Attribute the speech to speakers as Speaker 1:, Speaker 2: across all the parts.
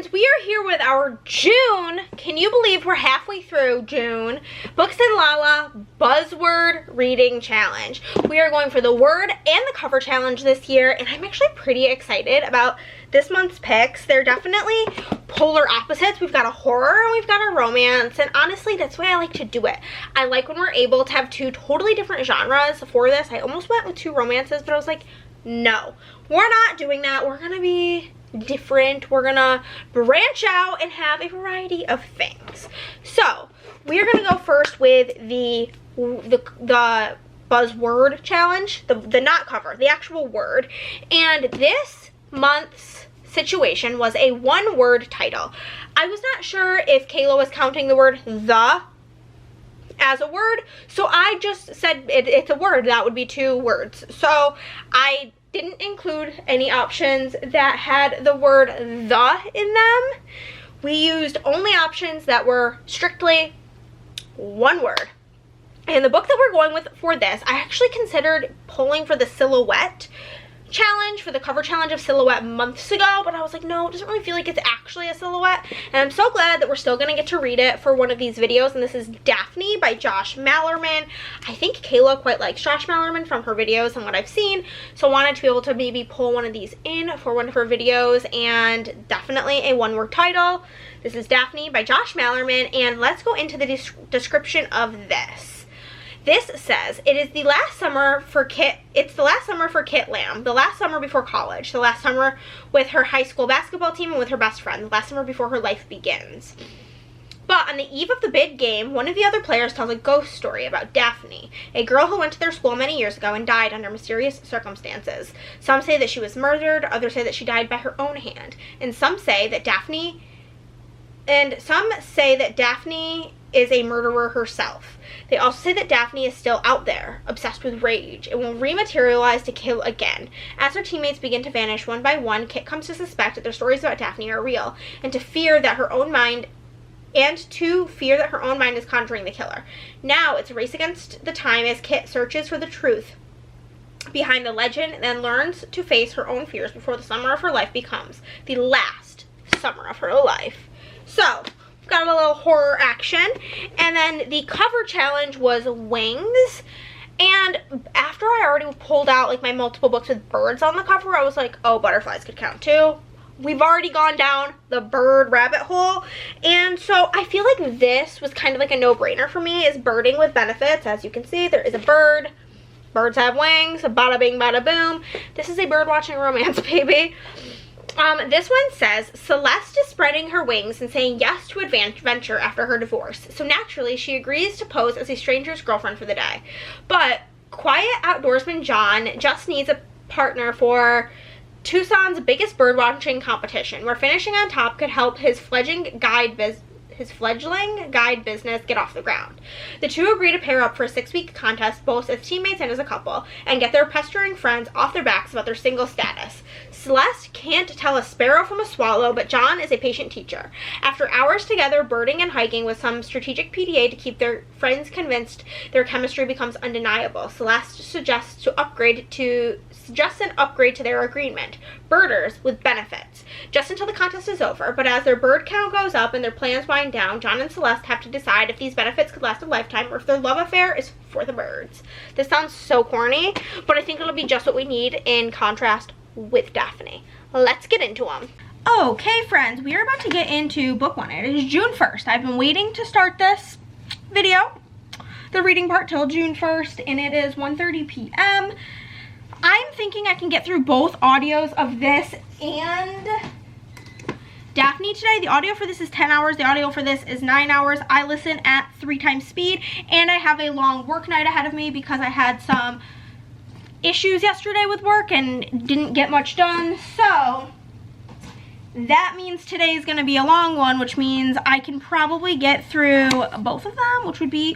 Speaker 1: friends, we are here with our June, can you believe we're halfway through June, Books and Lala Buzzword Reading Challenge. We are going for the word and the cover challenge this year, and I'm actually pretty excited about this month's picks. They're definitely polar opposites. We've got a horror and we've got a romance, and honestly, that's the way I like to do it. I like when we're able to have two totally different genres for this. I almost went with two romances, but I was like, no, we're not doing that. We're gonna be different. We're gonna branch out and have a variety of things. So we're gonna go first with the buzzword challenge, the not cover, the actual word. And this month's situation was a one-word title. I was not sure if Kayla was counting the word the as a word, so I just said it's a word. That would be two words. So I didn't include any options that had the word the in them. We used only options that were strictly one word. And the book that we're going with for this, I actually considered pulling for the silhouette challenge, for the cover challenge of silhouette months ago, but I was like, no, it doesn't really feel like it's actually a silhouette. And I'm so glad that we're still gonna get to read it for one of these videos. And this is Daphne by Josh Malerman. I think Kayla quite likes Josh Malerman from her videos and what I've seen, so I wanted to be able to maybe pull one of these in for one of her videos. And definitely a one-word title. This is Daphne by Josh Malerman, and let's go into the description of this. This says, it is the last summer for Kit, it's the last summer for Kit Lamb, the last summer before college, the last summer with her high school basketball team and with her best friend, the last summer before her life begins. But on the eve of the big game, one of the other players tells a ghost story about Daphne, a girl who went to their school many years ago and died under mysterious circumstances. Some say that she was murdered, others say that she died by her own hand, and some say that Daphne is a murderer herself. They also say that Daphne is still out there, obsessed with rage, and will rematerialize to kill again. As her teammates begin to vanish one by one, Kit comes to suspect that their stories about Daphne are real, and to fear that her own mind is conjuring the killer. Now it's a race against the time as Kit searches for the truth behind the legend and then learns to face her own fears before the summer of her life becomes the last summer of her life. So got a little horror action, and then the cover challenge was wings. And after I already pulled out like my multiple books with birds on the cover, I was like, oh, butterflies could count too. We've already gone down the bird rabbit hole, and so I feel like this was kind of like a no-brainer for me, is birding with benefits. As you can see, there is a bird, birds have wings, bada bing bada boom. This is a bird watching romance, baby. This one says, Celeste is spreading her wings and saying yes to adventure after her divorce. So naturally, she agrees to pose as a stranger's girlfriend for the day. But quiet outdoorsman John just needs a partner for Tucson's biggest bird watching competition, where finishing on top could help his fledgling guide business get off the ground. The two agree to pair up for a 6-week contest, both as teammates and as a couple, and get their pestering friends off their backs about their single status. Celeste can't tell a sparrow from a swallow, but John is a patient teacher. After hours together birding and hiking with some strategic PDA to keep their friends convinced their chemistry becomes undeniable, Celeste suggests an upgrade to their agreement. Birders with benefits. Just until the contest is over, but as their bird count goes up and their plans wind down, John and Celeste have to decide if these benefits could last a lifetime or if their love affair is for the birds. This sounds so corny, but I think it'll be just what we need in contrast with Daphne. Let's get into them. Okay, friends, we are about to get into book one. It is June 1st. I've been waiting to start this video, the reading part, till June 1st, and it is 1:30 p.m. I'm thinking I can get through both audios of this and Daphne today. The audio for this is 10 hours. The audio for this is 9 hours. I listen at 3 times speed, and I have a long work night ahead of me because I had some issues yesterday with work and didn't get much done. So that means today is going to be a long one, which means I can probably get through both of them, which would be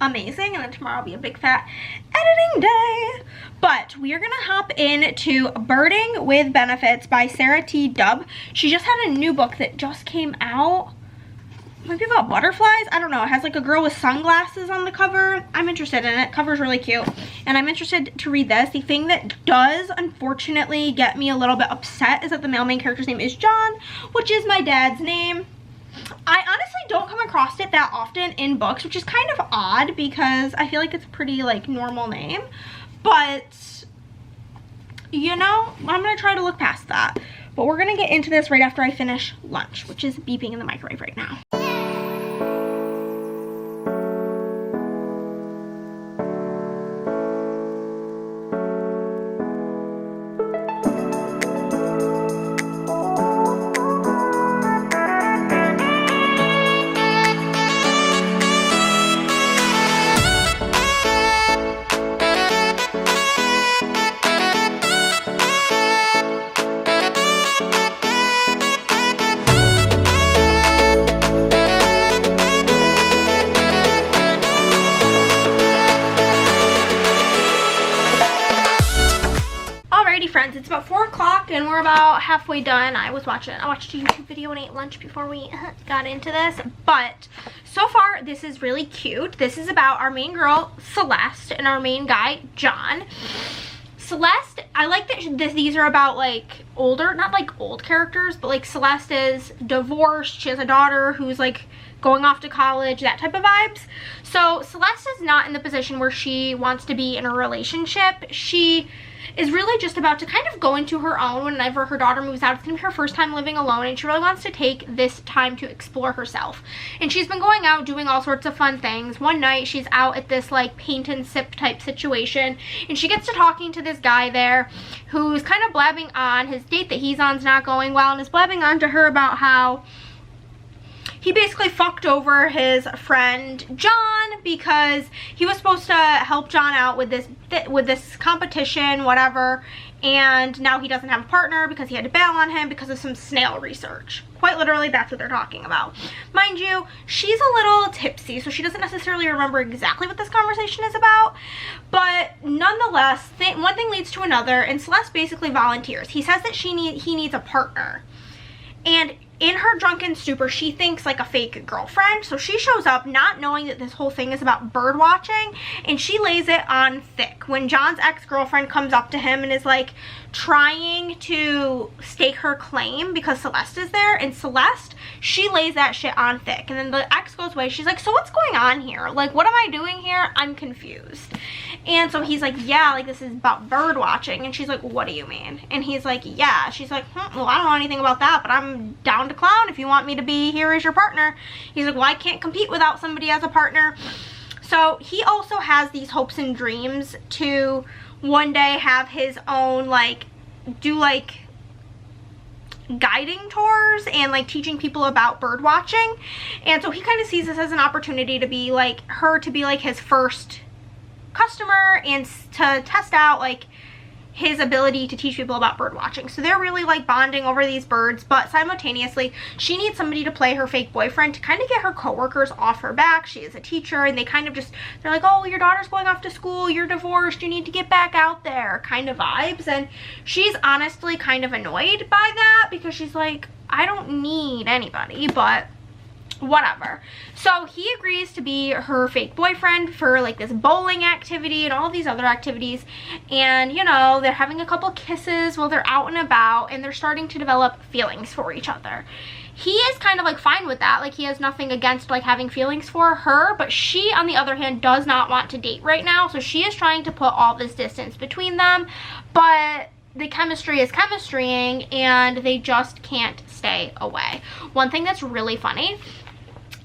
Speaker 1: amazing. And then tomorrow will be a big fat editing day. But we are going to hop into Birding with Benefits by Sarah T. Dubb. She just had a new book that just came out might be about butterflies. I don't know. It has like a girl with sunglasses on the cover. I'm interested in it. Cover's really cute. And I'm interested to read this. The thing that does unfortunately get me a little bit upset is that the male main character's name is John, which is my dad's name. I honestly don't come across it that often in books, which is kind of odd because I feel like it's a pretty like normal name. But, you know, I'm going to try to look past that. But we're going to get into this right after I finish lunch, which is beeping in the microwave right now. Friends, it's about 4 o'clock and we're about halfway done. I watched a YouTube video and ate lunch before we got into this, but so far this is really cute. This is about our main girl Celeste and our main guy John. Celeste, I like that these are about like older, not like old characters, but like Celeste is divorced, she has a daughter who's like going off to college, that type of vibes. So Celeste is not in the position where she wants to be in a relationship. She is really just about to kind of go into her own whenever her daughter moves out. It's gonna be her first time living alone, and she really wants to take this time to explore herself. And she's been going out doing all sorts of fun things. One night she's out at this like paint and sip type situation, and she gets to talking to this guy there who's kind of blabbing on his date that he's on's not going well, and is blabbing on to her about how he basically fucked over his friend John because he was supposed to help John out with this competition, whatever, and now he doesn't have a partner because he had to bail on him because of some snail research. Quite literally, that's what they're talking about. Mind you, she's a little tipsy, so she doesn't necessarily remember exactly what this conversation is about, but nonetheless, one thing leads to another, and Celeste basically volunteers. He says that he needs a partner, and in her drunken stupor, she thinks like a fake girlfriend. So she shows up not knowing that this whole thing is about bird watching, and she lays it on thick. When John's ex-girlfriend comes up to him and is like trying to stake her claim because Celeste is there, and Celeste, she lays that shit on thick. And then the ex goes away. She's like, so what's going on here? Like, what am I doing here? I'm confused. And so he's like, yeah, like this is about bird watching. And she's like, what do you mean? And he's like, yeah. She's like, well, I don't know anything about that, but I'm down to clown if you want me to be here as your partner. He's like, well, I can't compete without somebody as a partner. So he also has these hopes and dreams to one day have his own, like, do like guiding tours and like teaching people about bird watching. And so he kind of sees this as an opportunity to be like his first customer and to test out like his ability to teach people about bird watching. So they're really like bonding over these birds, but simultaneously she needs somebody to play her fake boyfriend to kind of get her coworkers off her back. She is a teacher, and they kind of just, they're like, oh, your daughter's going off to school, you're divorced, you need to get back out there kind of vibes. And she's honestly kind of annoyed by that because she's like, I don't need anybody, but whatever. So he agrees to be her fake boyfriend for like this bowling activity and all these other activities, and you know, they're having a couple kisses while they're out and about, and they're starting to develop feelings for each other. He is kind of like fine with that, like he has nothing against like having feelings for her, but she on the other hand does not want to date right now, so she is trying to put all this distance between them, but the chemistry is chemistrying and they just can't stay away. One thing that's really funny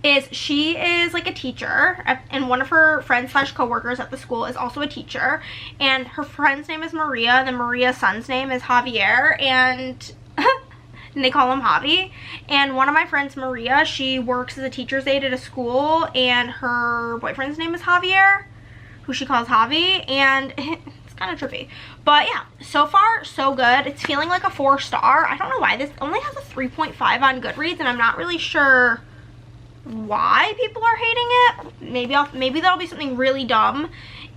Speaker 1: is she is like a teacher, and one of her friends slash co-workers at the school is also a teacher, and her friend's name is Maria, and then Maria's son's name is Javier, and they call him Javi. And one of my friends, Maria, she works as a teacher's aide at a school, and her boyfriend's name is Javier, who she calls Javi, and it's kind of trippy. But yeah, so far so good. It's feeling like a 4-star. I don't know why this only has a 3.5 on Goodreads, and I'm not really sure why people are hating it. Maybe that'll be something really dumb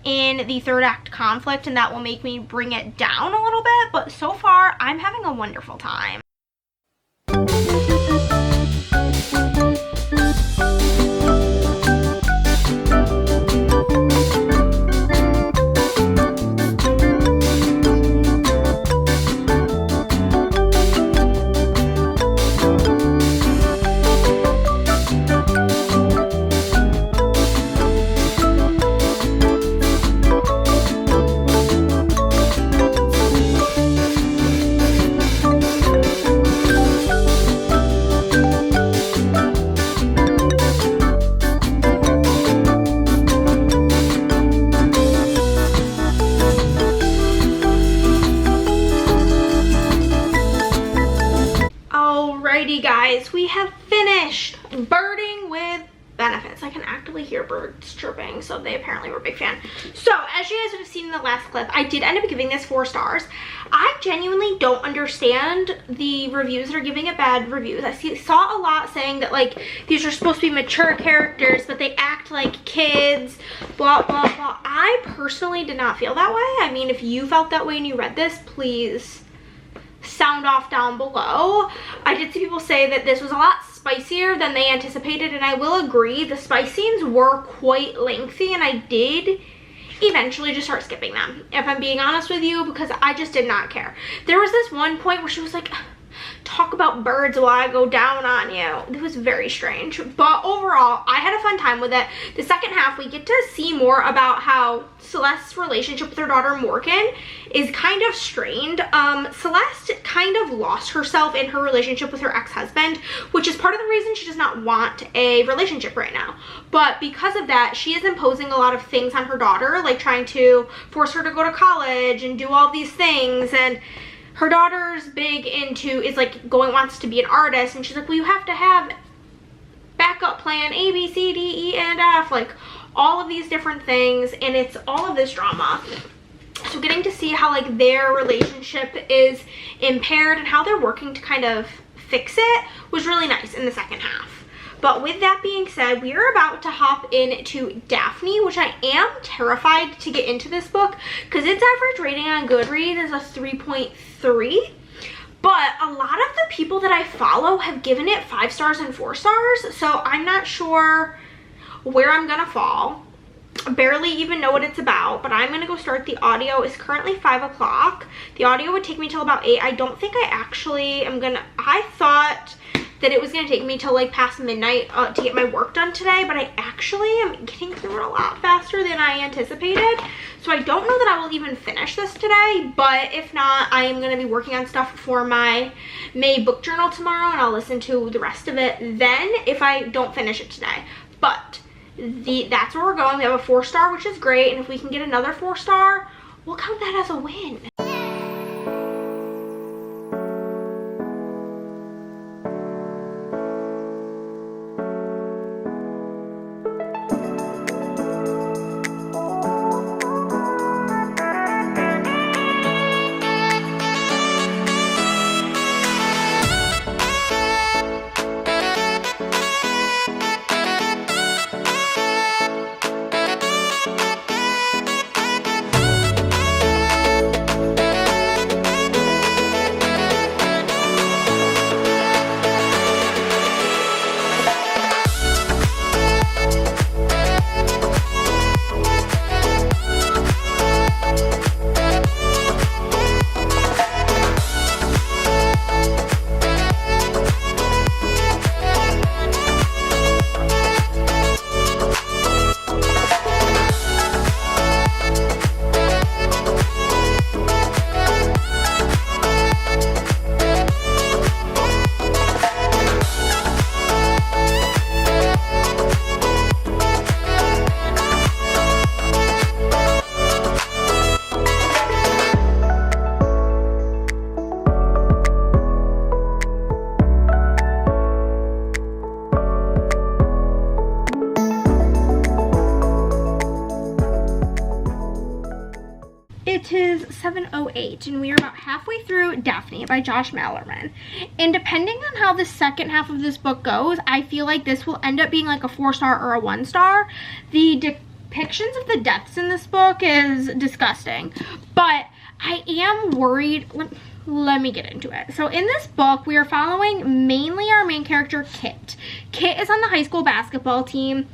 Speaker 1: in the third act conflict, and that will make me bring it down a little bit, but so far I'm having a wonderful time. Birding with benefits. I can actively hear birds chirping, so they apparently were a big fan. So as you guys would have seen in the last clip, I did end up giving this 4 stars. I genuinely don't understand the reviews that are giving it bad reviews. I saw a lot saying that like these are supposed to be mature characters but they act like kids, blah blah blah. I personally did not feel that way. I mean, if you felt that way and you read this, please sound off down below. I did see people say that this was a lot spicier than they anticipated, and I will agree, the spice scenes were quite lengthy, and I did eventually just start skipping them, if I'm being honest with you, because I just did not care. There was this one point where she was like, talk about birds while I go down on you. It was very strange, but overall I had a fun time with it. The second half we get to see more about how Celeste's relationship with her daughter Morgan is kind of strained. Celeste kind of lost herself in her relationship with her ex-husband, which is part of the reason she does not want a relationship right now. But because of that, she is imposing a lot of things on her daughter, like trying to force her to go to college and do all these things, and her daughter's big into is like wants to be an artist, and she's like, well, you have to have backup plan A, B, C, D, E, and F, like all of these different things, and it's all of this drama. So getting to see how like their relationship is impaired and how they're working to kind of fix it was really nice in the second half. But with that being said, we are about to hop into Daphne, which I am terrified to get into this book because its average rating on Goodreads is a 3.3. But a lot of the people that I follow have given it 5 stars and 4 stars, so I'm not sure where I'm gonna fall. I barely even know what it's about, but I'm gonna go start the audio. It's currently 5 o'clock. The audio would take me till about 8. I don't think I actually am gonna, I thought that it was gonna take me till like past midnight to get my work done today, but I actually am getting through it a lot faster than I anticipated. So I don't know that I will even finish this today, but if not, I am gonna be working on stuff for my May book journal tomorrow, and I'll listen to the rest of it then if I don't finish it today. But that's where we're going. We have a 4 star, which is great, and if we can get another 4 star, we'll count that as a win. It is 7:08 and we are about halfway through Daphne by Josh Malerman. And depending on how the second half of this book goes, I feel like this will end up being like a 4 star or a 1 star. The depictions of the deaths in this book is disgusting, but I am worried. Let me get into it. So in this book, we are following mainly our main character, Kit. Kit is on the high school basketball team.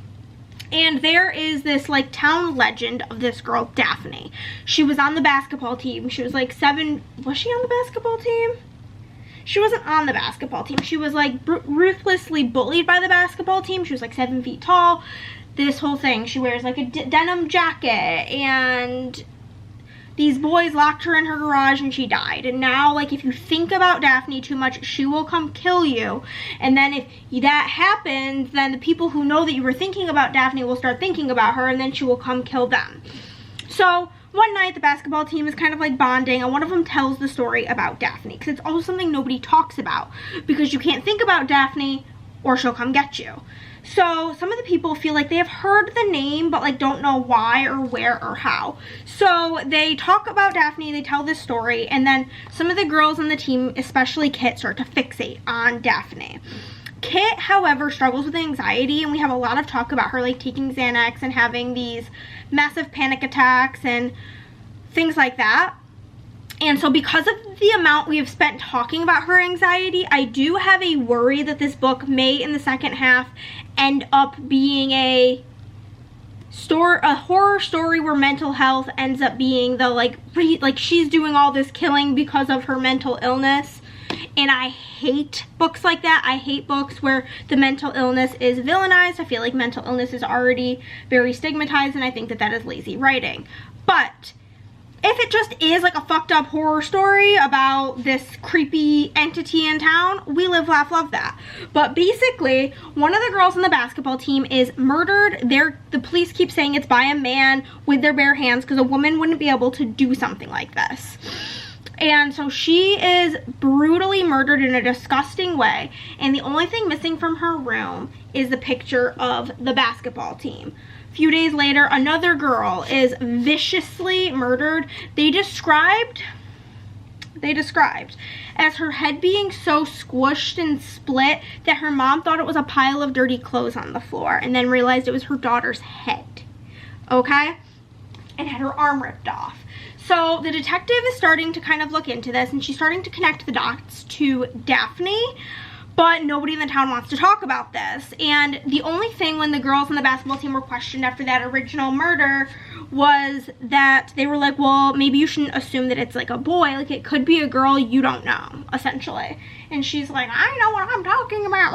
Speaker 1: And there is this like town legend of this girl, Daphne. She was on the basketball team. She was like 7, was she on the basketball team? She wasn't on the basketball team. She was like ruthlessly bullied by the basketball team. She was like 7 feet tall. This whole thing. She wears like a denim jacket, and these boys locked her in her garage and she died. And now, like, if you think about Daphne too much, she will come kill you. And then if that happens, then the people who know that you were thinking about Daphne will start thinking about her, and then she will come kill them. So one night the basketball team is kind of like bonding, and one of them tells the story about Daphne, because it's also something nobody talks about, because you can't think about Daphne or she'll come get you. So some of the people feel like they have heard the name but like don't know why or where or how. So they talk about Daphne, they tell this story, and then some of the girls on the team, especially Kit, start to fixate on Daphne. Kit, however, struggles with anxiety, and we have a lot of talk about her like taking Xanax and having these massive panic attacks and things like that. And so because of the amount we have spent talking about her anxiety, I do have a worry that this book may, in the second half, end up being a horror story where mental health ends up being the, like she's doing all this killing because of her mental illness. And I hate books like that. I hate books where the mental illness is villainized. I feel like mental illness is already very stigmatized, and I think that that is lazy writing. But if it just is like a fucked up horror story about this creepy entity in town, we live, laugh, love that. But basically, one of the girls on the basketball team is murdered. The police keep saying it's by a man with their bare hands because a woman wouldn't be able to do something like this. And so she is brutally murdered in a disgusting way. And the only thing missing from her room is the picture of the basketball team. A few days later, another girl is viciously murdered. They described as her head being so squished and split that her mom thought it was a pile of dirty clothes on the floor and then realized it was her daughter's head, okay? And had her arm ripped off. So the detective is starting to kind of look into this, and she's starting to connect the dots to Daphne, but nobody in the town wants to talk about this. And the only thing when the girls on the basketball team were questioned after that original murder was that they were like, well, maybe you shouldn't assume that it's like a boy. Like, it could be a girl, you don't know, essentially. And she's like, I know what I'm talking about.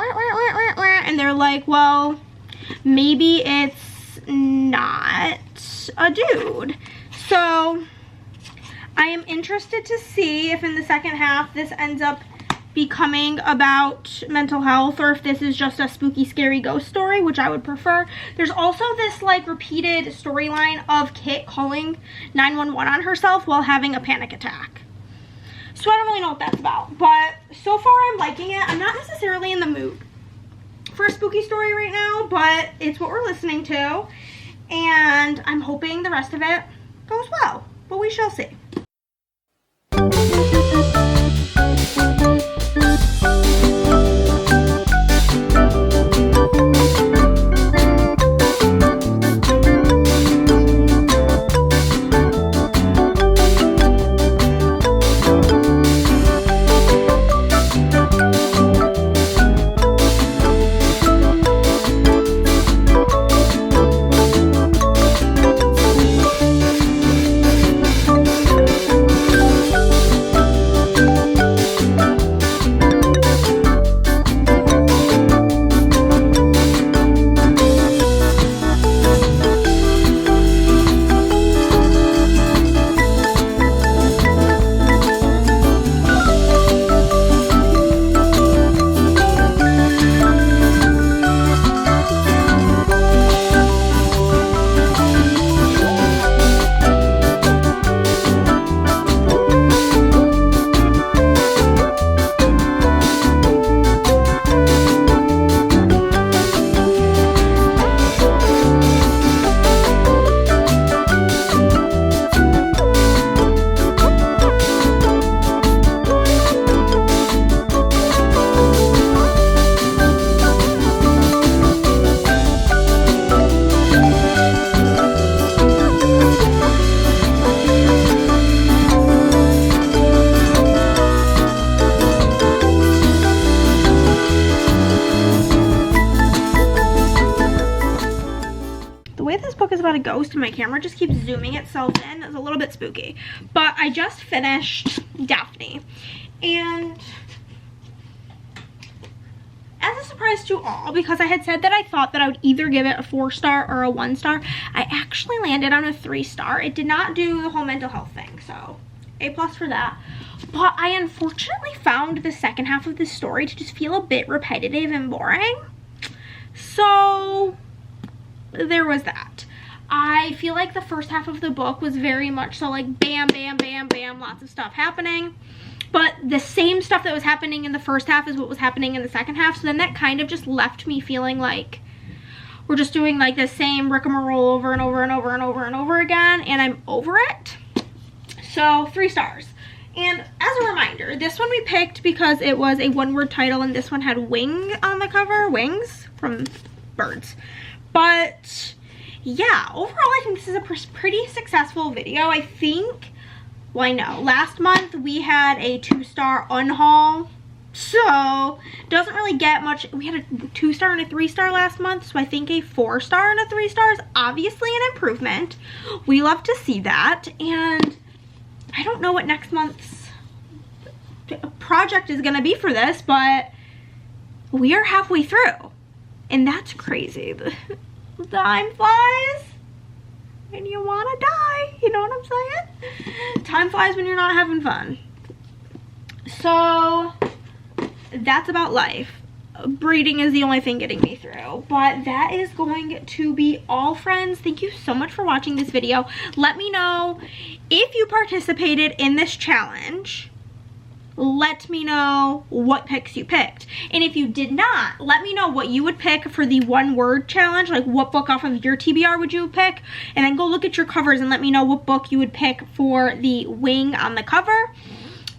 Speaker 1: And they're like, well, maybe it's not a dude. So I am interested to see if in the second half this ends up becoming about mental health, or if this is just a spooky, scary ghost story, which I would prefer. There's also this like repeated storyline of Kit calling 911 on herself while having a panic attack. So I don't really know what that's about, but so far I'm liking it. I'm not necessarily in the mood for a spooky story right now, but it's what we're listening to, and I'm hoping the rest of it goes well, but we shall see. A ghost and my camera just keeps zooming itself in. It's a little bit spooky, but I just finished Daphne, and as a surprise to all, because I had said that I thought that I would either give it a 4-star or a 1-star, I actually landed on a 3-star. It did not do the whole mental health thing, so A+ for that. But I unfortunately found the second half of this story to just feel a bit repetitive and boring, so there was that. I feel like the first half of the book was very much so like bam, bam, bam, bam, lots of stuff happening. But the same stuff that was happening in the first half is what was happening in the second half. So then that kind of just left me feeling like we're just doing like the same rigmarole over and over and over and over and over again. And I'm over it. So 3 stars. And as a reminder, this one we picked because it was a one-word title and this one had wing on the cover. Wings from birds. But yeah, overall I think this is a pretty successful video. I think, well, I know last month we had a 2-star unhaul, so doesn't really get much. We had a 2-star and a 3-star last month, so I think a 4-star and a 3-star is obviously an improvement. We love to see that. And I don't know what next month's project is gonna be for this, but we are halfway through and that's crazy. Time flies and you want to die, you know what I'm saying? Time flies when you're not having fun. So that's about life. Breeding is the only thing getting me through, but that is going to be all, friends. Thank you so much for watching this video. Let me know if you participated in this challenge. Let me know what picks you picked. And if you did not, let me know what you would pick for the 1-word challenge. Like what book off of your TBR would you pick? And then go look at your covers and let me know what book you would pick for the wing on the cover.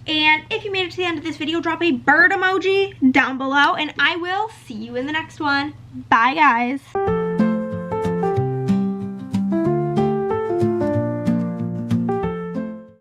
Speaker 1: And if you made it to the end of this video, drop a bird emoji down below and I will see you in the next one. Bye, guys.